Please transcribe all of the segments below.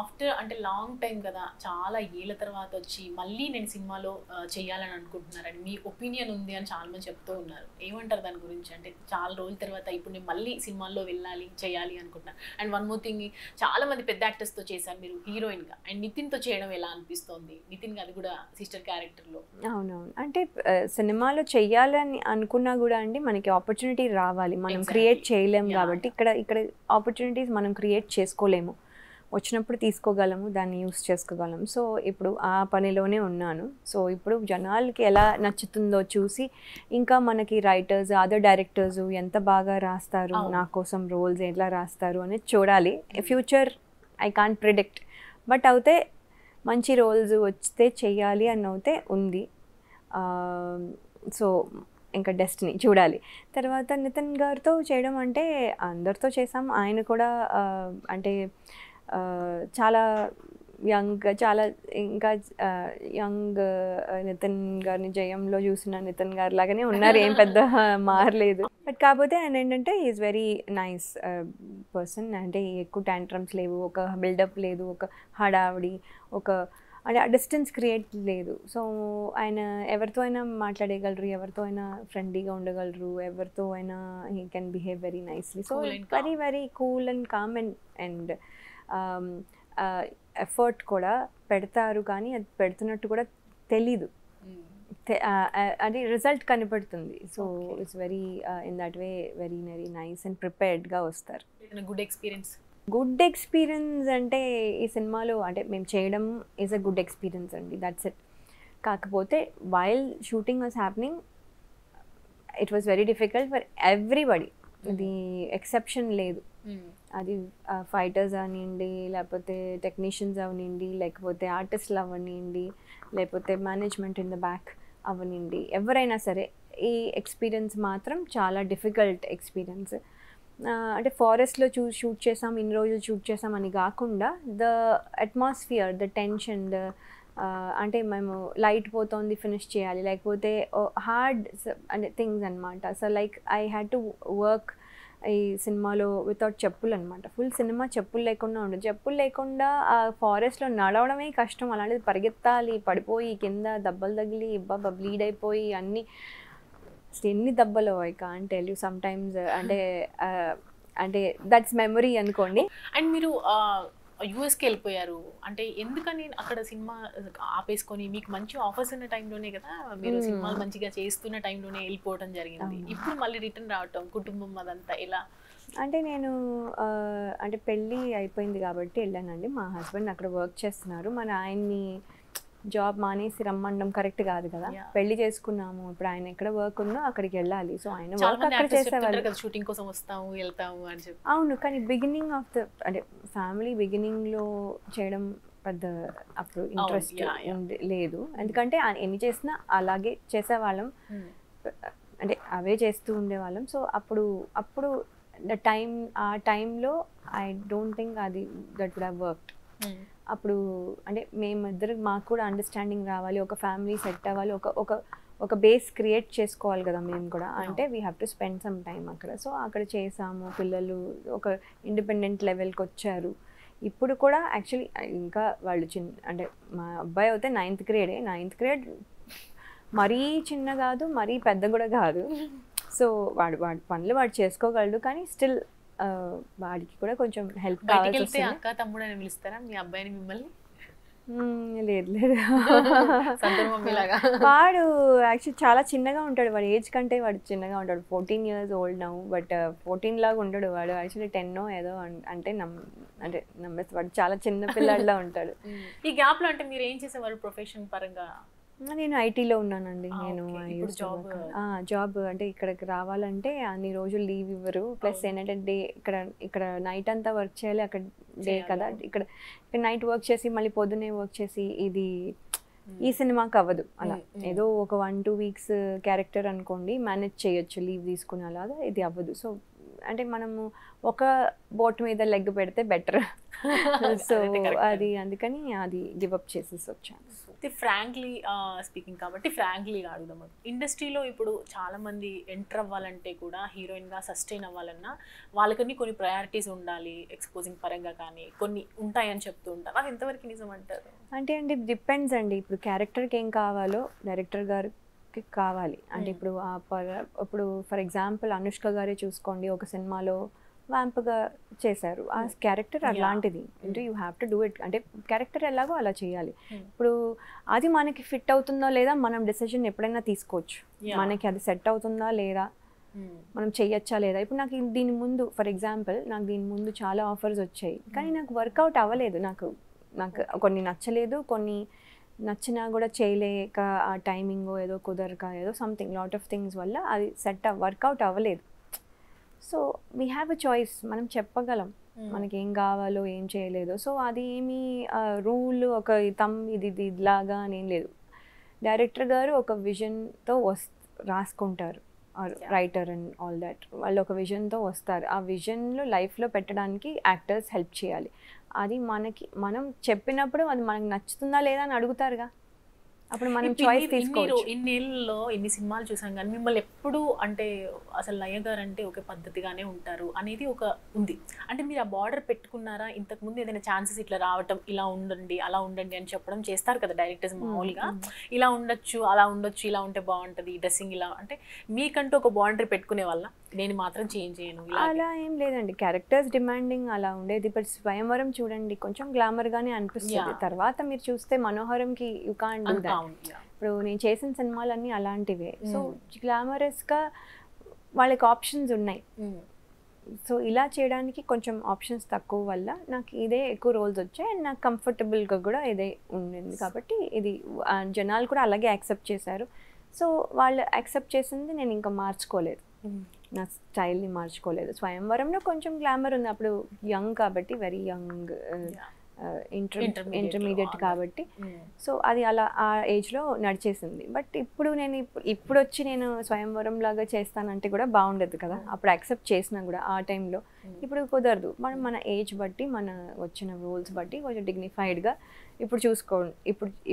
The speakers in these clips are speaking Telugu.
ఆఫ్టర్ అంటే లాంగ్ టైం కదా, చాలా ఏళ్ళ తర్వాత వచ్చి మళ్ళీ నేను సినిమాలో చేయాలని అనుకుంటున్నారని మీ ఒపీనియన్ ఉంది అని చాలా మంది చెప్తూ ఉన్నారు. ఏమంటారు దాని గురించి? అంటే చాలా రోజుల తర్వాత ఇప్పుడు నేను మళ్ళీ సినిమాల్లో వెళ్ళాలి, చేయాలి అనుకుంటున్నాను. అండ్ వన్ మోర్ థింగ్, చాలా మంది పెద్ద యాక్టర్స్‌తో చేశారు మీరు హీరోయిన్‌గా. అండ్ నితిన్‌తో చేయడం ఎలా అనిపిస్తోంది? నితిన్ అది కూడా సిస్టర్ క్యారెక్టర్‌లో. అవునవును. అంటే సినిమాలో చెయ్యాలని అనుకున్నా గూడా అండి మనకి ఆపర్చునిటీ రావాలి. మనం Exactly. క్రియేట్ చేయలేం Yeah, గాబట్టి ఇక్కడ ఆపర్చునిటీస్ మనం క్రియేట్ చేసుకోలేము. వచ్చినప్పుడు తీసుకోగలము, దాన్ని యూజ్ చేసుకోగలం. సో, ఇప్పుడు ఆ పనిలోనే ఉన్నాను. సో, ఇప్పుడు జనాలకి ఎలా నచ్చుతుందో చూసి, ఇంకా మనకి రైటర్స్, అదర్ డైరెక్టర్స్ ఎంత బాగా రాస్తారు, అవును. నా కోసం రోల్స్ ఎట్లా రాస్తారు అనేది చూడాలి. Future I can't predict. But అవుతే మంచి రోల్స్ వస్తే చెయ్యాలి అని అయితే ఉంది. సో, ఇంకా డెస్టినీ చూడాలి. తర్వాత నితిన్ గారితో చేయడం అంటే అందరితో చేసాం. ఆయన కూడా అంటే చాలా యంగ్, చాలా ఇంకా యంగ్ నితిన్ గారిని జయంలో చూసిన నితిన్ గారి లాగానే ఉన్నారు. ఏం పెద్ద మారలేదు. బట్ కాకపోతే ఆయన ఏంటంటే ఈజ్ వెరీ నైస్ పర్సన్. అంటే ఎక్కువ టాంట్రమ్స్ లేవు, ఒక బిల్డప్ లేదు, ఒక హడావిడి, ఒక అంటే ఆ డిస్టెన్స్ క్రియేట్ లేదు. సో ఆయన ఎవరితో అయినా మాట్లాడగలరు, ఎవరితో అయినా ఫ్రెండ్లీగా ఉండగలరు, ఎవరితో అయినా he can behave very nicely. So very very cool and calm and effort కూడా పెడతారు, కానీ అది పెడుతున్నట్టు కూడా తెలీదు. అది రిజల్ట్ కనపడుతుంది. So it's very in that way very very nice and ప్రిపేర్డ్గా వస్తారు. గుడ్ ఎక్స్పీరియన్స్ అంటే ఈ సినిమాలో అంటే మేము చేయడం ఈజ్ అ గుడ్ ఎక్స్పీరియన్స్ అండి, దట్స్ ఇట్. కాకపోతే while shooting was happening it was very difficult for everybody. ఇది ఎక్సెప్షన్ లేదు. అది ఫైటర్స్ అవనివ్వండి, లేకపోతే టెక్నీషియన్స్ అవనివ్వండి, లేకపోతే ఆర్టిస్టులు అవనివ్వండి, లేకపోతే మేనేజ్మెంట్ ఇన్ ద బ్యాక్ అవనివ్వండి, ఎవరైనా సరే ఈ ఎక్స్పీరియన్స్ మాత్రం చాలా డిఫికల్ట్ ఎక్స్పీరియన్స్. అంటే ఫారెస్ట్లో షూట్ చేసాం, ఇన్ని రోజులు షూట్ చేసాం అని కాకుండా ద అట్మాస్ఫియర్, ద టెన్షన్, అంటే మేము లైట్ పోతుంది ఫినిష్ చేయాలి, లేకపోతే హార్డ్ అంటే థింగ్స్ అనమాట. So like I had to work ఈ సినిమాలో వితౌట్ చెప్పులు అనమాట. ఫుల్ సినిమా చెప్పులు లేకుండా ఉండదు. చెప్పులు లేకుండా ఆ ఫారెస్ట్లో నడవడమే కష్టం. అలాంటిది పరిగెత్తాలి, పడిపోయి కింద దెబ్బలు తగిలి బ్లీడ్ అయిపోయి అన్నీ ఎన్ని దెబ్బలు I can't tell you some times. అంటే దట్స్ మెమరీ అనుకోండి. అండ్ మీరు యూఎస్కి వెళ్ళిపోయారు అంటే ఎందుకని అక్కడ సినిమా ఆపేసుకొని మీకు మంచి ఆఫర్స్ ఉన్న టైంలోనే కదా మీరు సినిమాలు మంచిగా చేస్తున్న టైంలోనే వెళ్ళిపోవడం జరిగింది. ఇప్పుడు మళ్ళీ రిటర్న్ రావటం, కుటుంబం అదంతా ఎలా? అంటే నేను అంటే పెళ్ళి అయిపోయింది కాబట్టి వెళ్ళానండి. మా హస్బెండ్ అక్కడ వర్క్ చేస్తున్నారు. మన ఆయన్ని జాబ్ మానేసి రమ్మండం కరెక్ట్ కాదు కదా. పెళ్లి చేసుకున్నాము, ఇప్పుడు ఆయన ఎక్కడ వర్క్ ఉందో అక్కడికి వెళ్ళాలి. సో ఆయన వర్క్ అక్కడ చేసేవాళ్ళు. షూటింగ్ కోసం వస్తాము వెళ్తాము అని చెప్పి. అవును, కానీ బిగినింగ్ ఆఫ్ ద అంటే ఫ్యామిలీ బిగినింగ్లో చేయడం పెద్ద అప్పుడు ఇంట్రెస్ట్ లేదు. ఎందుకంటే ఎన్ని చేసినా అలాగే చేసేవాళ్ళం, అంటే అవే చేస్తూ ఉండేవాళ్ళం. సో అప్పుడు ఆ టైంలో ఐ డోంట్ థింక్ అది దట్ వుడ్ హ్యావ్ వర్క్డ్. అప్పుడు అంటే మేమిద్దరు మాకు కూడా అండర్స్టాండింగ్ రావాలి, ఒక ఫ్యామిలీ సెట్ అవ్వాలి, ఒక బేస్ క్రియేట్ చేసుకోవాలి కదా మేము కూడా. అంటే we have to spend some time అక్కడ. సో అక్కడ చేసాము, పిల్లలు ఒక ఇండిపెండెంట్ లెవెల్కి వచ్చారు. ఇప్పుడు కూడా యాక్చువల్లీ ఇంకా వాళ్ళు అంటే మా అబ్బాయి అయితే 9th grade. 9th grade మరీ చిన్న కాదు, మరీ పెద్ద కూడా కాదు. సో వాడి పనులు వాడు చేసుకోగలడు, కానీ స్టిల్ వాడికి కూడా కొంచెం హెల్ప్ కావాల్సి వస్తుంది. అక్క తమ్ముడు అని పిలుస్తారా మీ అబ్బాయిని మిమ్మల్ని? లేదు లేదు, వాడు యాక్చువల్లీ చాలా చిన్నగా ఉంటాడు. వాడు ఏజ్ కంటే వాడు చిన్నగా ఉంటాడు. 14 years old నౌ, బట్ 14 లాగా ఉండడు వాడు. యాక్చువల్లీ 10 ఏదో అంటే నమ్మేసి వాడు చాలా చిన్న పిల్లాడిలా ఉంటాడు. ఈ గ్యాప్లో అంటే మీరు ఏం చేసేవారు ప్రొఫెషన్ పరంగా? నేను ఐటీలో ఉన్నానండి. నేను జాబ్ అంటే ఇక్కడికి రావాలంటే అన్ని రోజులు లీవ్ ఇవ్వరు. ప్లస్ ఏంటంటే ఇక్కడ నైట్ అంతా వర్క్ చేయాలి, అక్కడ డే కదా. ఇక్కడ నైట్ వర్క్ చేసి మళ్ళీ పొద్దున్నే వర్క్ చేసి ఇది ఈ సినిమాకి అవ్వదు. అలా ఏదో ఒక 1-2 weeks క్యారెక్టర్ అనుకోండి మేనేజ్ చేయొచ్చు లీవ్ తీసుకుని, అలాగా ఇది అవ్వదు. సో అంటే మనము ఒక బోట్ మీద లెగ్ పెడితే బెటర్. సో అది అందుకని అది గివప్ చేసేసి వచ్చాను. ఫ్రాంక్లీ స్పీకింగ్ కాబట్టి ఫ్రాంక్లీగా అడుగుదాం. ఇండస్ట్రీలో ఇప్పుడు చాలామంది ఎంటర్ అవ్వాలంటే కూడా హీరోయిన్గా సస్టైన్ అవ్వాలన్నా వాళ్ళకన్నీ కొన్ని ప్రయారిటీస్ ఉండాలి, ఎక్స్పోజింగ్ పరంగా కానీ కొన్ని ఉంటాయని చెప్తూ ఉంటారు. అది ఎంతవరకు నిజం అంటారు? అంటే డిపెండ్స్ అండి. ఇప్పుడు క్యారెక్టర్కి ఏం కావాలో డైరెక్టర్ గారికి కావాలి. అంటే ఇప్పుడు ఫర్ ఎగ్జాంపుల్ అనుష్క గారే చూసుకోండి, ఒక సినిమాలో వ్యాంప్గా చేశారు. ఆ క్యారెక్టర్ అలాంటిది. అంటే you have to do it. అంటే క్యారెక్టర్ ఎలాగో అలా చేయాలి. ఇప్పుడు అది మనకి ఫిట్ అవుతుందో లేదా మనం డెసిషన్ ఎప్పుడైనా తీసుకోవచ్చు. మనకి అది సెట్ అవుతుందా లేదా, మనం చెయ్యొచ్చా లేదా. ఇప్పుడు నాకు దీని ముందు ఫర్ ఎగ్జాంపుల్ నాకు దీని ముందు చాలా ఆఫర్స్ వచ్చాయి, కానీ నాకు వర్కౌట్ అవ్వలేదు. నాకు కొన్ని నచ్చలేదు, కొన్ని నచ్చినా కూడా చేయలేక ఆ టైమింగ్ ఏదో కుదరక ఏదో సంథింగ్ లాట్ ఆఫ్ థింగ్స్ వల్ల అది వర్కౌట్ అవ్వలేదు. So we have a choice. మనం చెప్పగలం మనకి ఏం కావాలో ఏం చేయలేదో. సో అది ఏమి రూల్ ఒక ఇది ఇలాగా అని ఏం లేదు. డైరెక్టర్ గారు ఒక విజన్తో రాసుకుంటారు, రైటర్ అండ్ ఆల్ దట్. వాళ్ళు ఒక విజన్తో వస్తారు. ఆ విజన్లో లైఫ్లో పెట్టడానికి యాక్టర్స్ హెల్ప్ చేయాలి. అది మనం చెప్పినప్పుడు అది మనకు నచ్చుతుందా లేదా అని అడుగుతారుగా, అప్పుడు మనం చాయిస్ తీసుకోవచ్చు. ఇన్నేళ్ళలో ఇన్ని సినిమాలు చూసాం కానీ మిమ్మల్ని ఎప్పుడు అంటే అసలు లయ గారు అంటే ఒక పద్ధతిగానే ఉంటారు అనేది ఒక ఉంది. అంటే మీరు ఆ బార్డర్ పెట్టుకున్నారా? ఇంతకుముందు ఏదైనా ఛాన్సెస్ ఇట్లా రావటం, ఇలా ఉండండి అలా ఉండండి అని చెప్పడం చేస్తారు కదా డైరెక్టర్స్ మామూలుగా, ఇలా ఉండొచ్చు అలా ఉండొచ్చు, ఇలా ఉంటే బాగుంటుంది, డ్రెస్సింగ్ ఇలా, అంటే మీకంటూ ఒక బౌండరీ పెట్టుకునే వల్ల నేను మాత్రం చేంజ్ చేయను అలా ఏం లేదండి. క్యారెక్టర్స్ డిమాండింగ్ అలా ఉండేది. బట్ స్వయంవరం చూడండి కొంచెం గ్లామర్గానే అనిపిస్తుంది. తర్వాత మీరు చూస్తే మనోహరంకి యూ కాంట్ డూ దట్. ఇప్పుడు నేను చేసిన సినిమాలన్నీ అలాంటివే. సో గ్లామరస్గా వాళ్ళకి ఆప్షన్స్ ఉన్నాయి. సో ఇలా చేయడానికి కొంచెం ఆప్షన్స్ తక్కువ వల్ల నాకు ఇదే ఎక్కువ రోల్స్ వచ్చాయి. అండ్ నాకు కంఫర్టబుల్గా కూడా ఇదే ఉండింది. కాబట్టి ఇది జనాలు కూడా అలాగే యాక్సెప్ట్ చేశారు. సో వాళ్ళు యాక్సెప్ట్ చేసింది నేను ఇంకా మార్చుకోలేదు, నా స్టైల్ని మార్చుకోలేదు. స్వయంవరంలో కొంచెం గ్లామర్ ఉంది. అప్పుడు యంగ్ కాబట్టి, వెరీ యంగ్, ఇంటర్మీడియట్ కాబట్టి సో అది అలా ఆ ఏజ్లో నడిచేసింది. బట్ ఇప్పుడు వచ్చి నేను స్వయంవరం లాగా చేస్తానంటే కూడా బాగుండదు కదా. అప్పుడు యాక్సెప్ట్ చేసినా కూడా ఆ టైంలో. ఇప్పుడు కుదరదు. మన ఏజ్ బట్టి, మన వచ్చిన రోల్స్ బట్టి కొంచెం డిగ్నిఫైడ్గా ఇప్పుడు చూసుకోండి.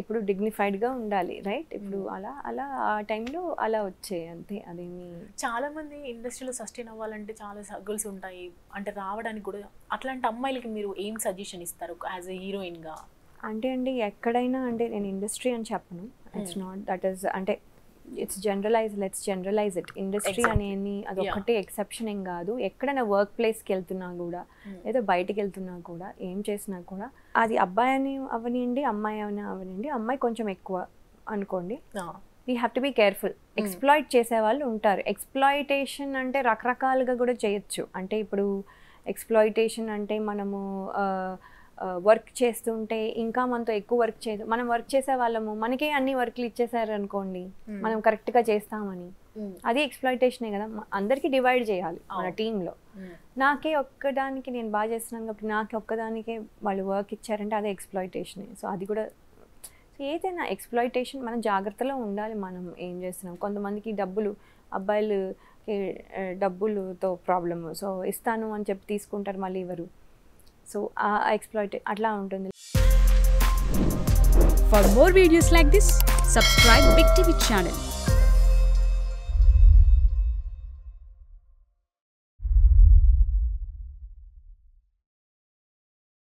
ఇప్పుడు డిగ్నిఫైడ్గా ఉండాలి, రైట్? ఇప్పుడు అలా ఆ టైంలో అలా వచ్చాయి అంతే. అదేమి చాలామంది ఇండస్ట్రీలో సస్టైన్ అవ్వాలంటే చాలా స్ట్రగుల్స్ ఉంటాయి అంటే రావడానికి కూడా. అట్లాంటి అమ్మాయిలకి మీరు ఏం సజెషన్ ఇస్తారు యాజ్ ఎ హీరోయిన్గా? అంటే ఎక్కడైనా అంటే నేను ఇండస్ట్రీ అని చెప్పను. ఇట్స్ నాట్ దట్ ఈస్ అంటే it's let's generalize it. Industry అనేది అది ఒక్కటే ఎక్సెప్షన్ ఏం కాదు. ఎక్కడైనా వర్క్ ప్లేస్కి వెళ్తున్నా కూడా, ఏదో బయటికి వెళ్తున్నా కూడా, ఏం చేసినా కూడా అది అబ్బాయి అని అవనివ్వండి, అమ్మాయి అని అవనివ్వండి, అమ్మాయి కొంచెం ఎక్కువ అనుకోండి, we have to be careful. Exploit చేసే వాళ్ళు ఉంటారు. ఎక్స్ప్లాయిటేషన్ అంటే రకరకాలుగా కూడా చేయొచ్చు. అంటే ఇప్పుడు ఎక్స్ప్లాయిటేషన్ అంటే మనము వర్క్ చేస్తుంటే ఇంకా మనతో ఎక్కువ వర్క్ చేయదు. మనం వర్క్ చేసే వాళ్ళము మనకే అన్ని వర్క్లు ఇచ్చేసారు అనుకోండి, మనం కరెక్ట్గా చేస్తామని, అది ఎక్స్ప్లాయిటేషనే కదా. అందరికీ డివైడ్ చేయాలి మన టీంలో. నాకే ఒక్కదానికి నేను బాగా చేస్తున్నాను కాబట్టి నాకు ఒక్కదానికే వాళ్ళు వర్క్ ఇచ్చారంటే అదే ఎక్స్ప్లాయిటేషనే. సో అది కూడా ఏదైనా ఎక్స్ప్లాయిటేషన్, మనం జాగ్రత్తలో ఉండాలి మనం ఏం చేస్తున్నాం. కొంతమందికి అబ్బాయిలకి డబ్బులతో ప్రాబ్లము. సో ఇస్తాను అని చెప్పి తీసుకుంటారు, మళ్ళీ ఇవ్వరు. సో ఆ ఎక్స్ప్లాయిట్ అట్లా ఉంటుంది. For more videos like this, subscribe Big TV channel.